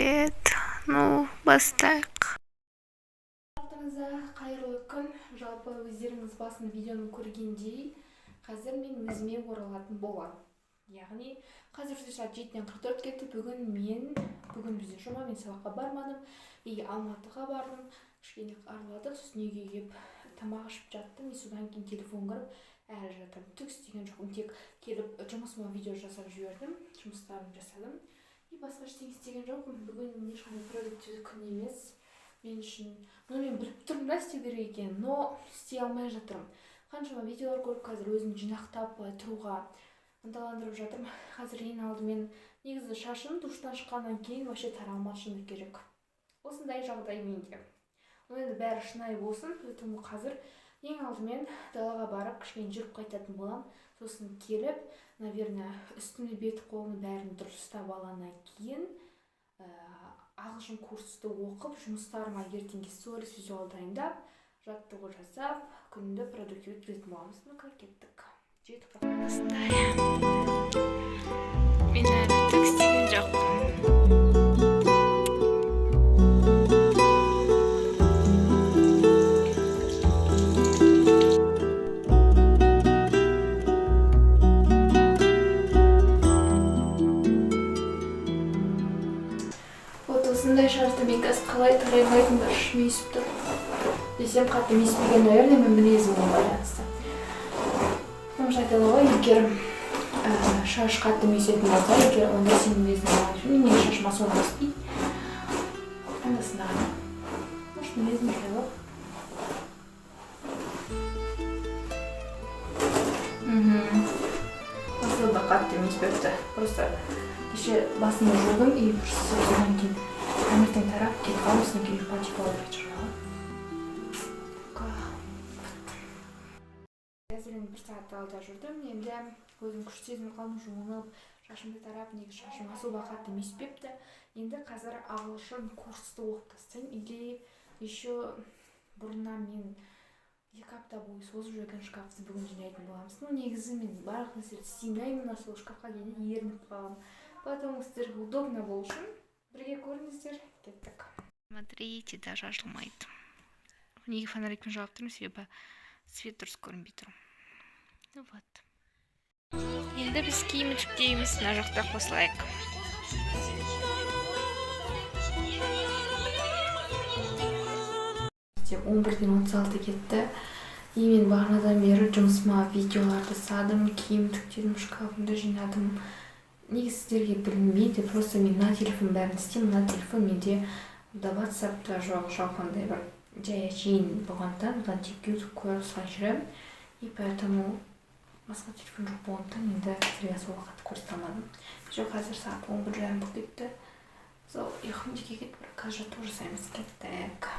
привет. Ну, бастайық. Аптаңызда қайырлы күн. Жалпы өздеріңіз басын видеоны көргендей, қазір мен өзіме оралатын боламын. Яғни, қазір сағат 7-тен 44 кетті. Бүгін бізде жұма, мен сабаққа бармадым. Алматыға бардым. Кішкене арладық, сосын үйге келіп тамақ ішіп жаттым. Содан кейін телефон кіріп, әлі жатырмын. Түк істеген жоқпын. Тек келіп жұмысыма видео жасап жібердім. Жұмыстарымды жасадым. Басқа ештеңе істеген жоқпын. Бүгін ешқандай продуктивті күн емес. Мен үшін, мен біліп тұрмын да істеу керек екенін, но істей алмай жатырмын. Қаншама видеолар көріп, қазір өзімді жинақтап тұруға ынталандырып жатырмын. Қазір ең алдымен негізі шашым душтан шыққаннан кейін вообще таралмас шыны керек. Осындай жағдай менде. Енді бәрі шынайы болсын. Қазір ең алдымен далаға барып, кішкене жүріп қайтатын болам. Сосын келіп, наверное, үстімді бет қолымды бәрін дұрыстап алғаннан кейін ағылшын курсты оқып, жұмыстарыма ертеңге сторис визуал дайындап, жаттығу жасап, күнді продуктивті өткізетін боламыз. Кеттік. Жетіп Мен әлі түк істеген жоқпын. Осындай шарты мен қазір қалай тараймайтындар мүйісіп тұр. Десем қатты мүйіспеген, наверное, мен мінезіммен байланысты. Айтады ғой, егер шаш қатты мүйісетін болса, егер онда сен мінезің байланысты. Мен шашыма соны мүйіспейді. Андасында ғана. Может, мінезім жайлы. Асыл да қатты мүйіспепті. Просто кеше басымды жудым, и содан кейін таңертең тарап кетіп қалып, содан кейін пачкалап жатырмын. Әзірен бір сағат алда жүрдім, енді өзім күш сезініп қалдым, жуынып, шашымды тарап, негізі шашым асыл қатты мүйіспепті. Енді қазір ағылшын курсты оқып тастаймын. Или еще бұрыннан мен 2 апта бойы созып жүрген шкафты бүгін жинайтын боламыз. Негізі мен барлық нәрселерді істемеймін, сол шкафқа келіп ерініп қаламын. Поэтому сіздерге удобно болу үшін бірге көріңіздер. Кеттік. Смотрите, даже ашылмайды. Неге фонарикпен жағып тұрмын, себебі свет дұрыс көрінбей тұр. Ну вот. Енді біз киім жүктейміз, мына жақта қосылайық. Деп 11:36 кетті. Мен бағанадан бері жұмысыма видеоларды садым, киім жүктедім, шкафымды жинадым. Негізі сіздерге білінбейді, просто мен на телефон бәрін істеймін, на телефон менде WhatsApp-та жоқ, жалпандай бір жай әшейін болғандықтан, бұдан тек YouTube көріп солай жүремін. И поэтому басқа телефон жоқ болғандықтан енді сіздерге сол уақытты көрсете алмадым. Жоқ, қазір сағат 11:30 болып кетті. Сол ұйқымдеге кетіп, қазір жаттығу жасаймыз. Кеттік.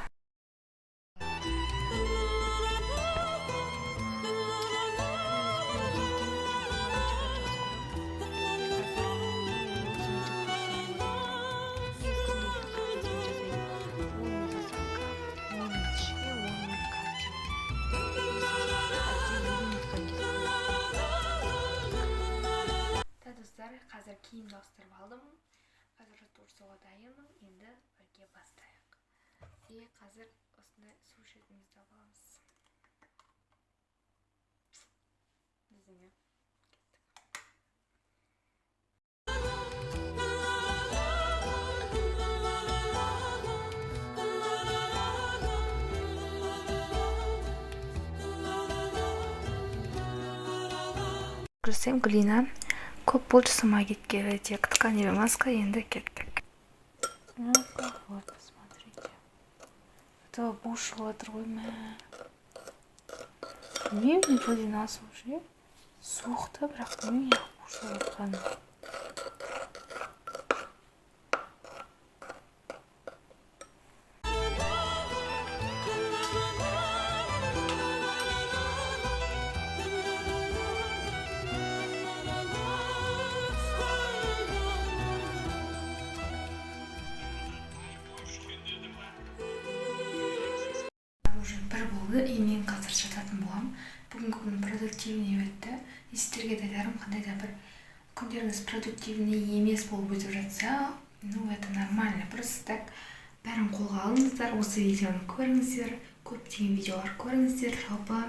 Қазір киімді ауыстырып алдым. Қазір жаттығу жасауға дайынмын. Енді бірге бастайық. Қазір осындай су ішетінімізді аламыз. Біздіңе. Жасайым, Глина. Көп болды жасамай кеткелі, тек тканевая маска, енді кеттік. Вот, посмотрите. Это бушило жатыр мә. Білмеймін, вроде нас уже суықты, бірақ білмеймін, бушило жатқаны. Мен қазір жататын болам. Бүгінгі күн продуктивный өтті. Сіздерге де айтарым, қандай да бір күндеріңіз продуктивный емес болып өтіп жатса, это нормально. Просто дұрыс. Так, бәрін қолға алыңыздар, осы видеоны көріңіздер, көптеген видеолар көріңіздер. Жалпы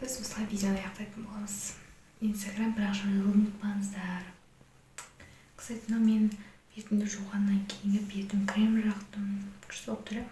біз осылай видеоны аяқтайтын боламыз. Инстаграм парақшамды ұмытпаңыздар. Кстати, мен бетімді жуғаннан кейінгі бетім крем жақтым. Күшті болып тұр.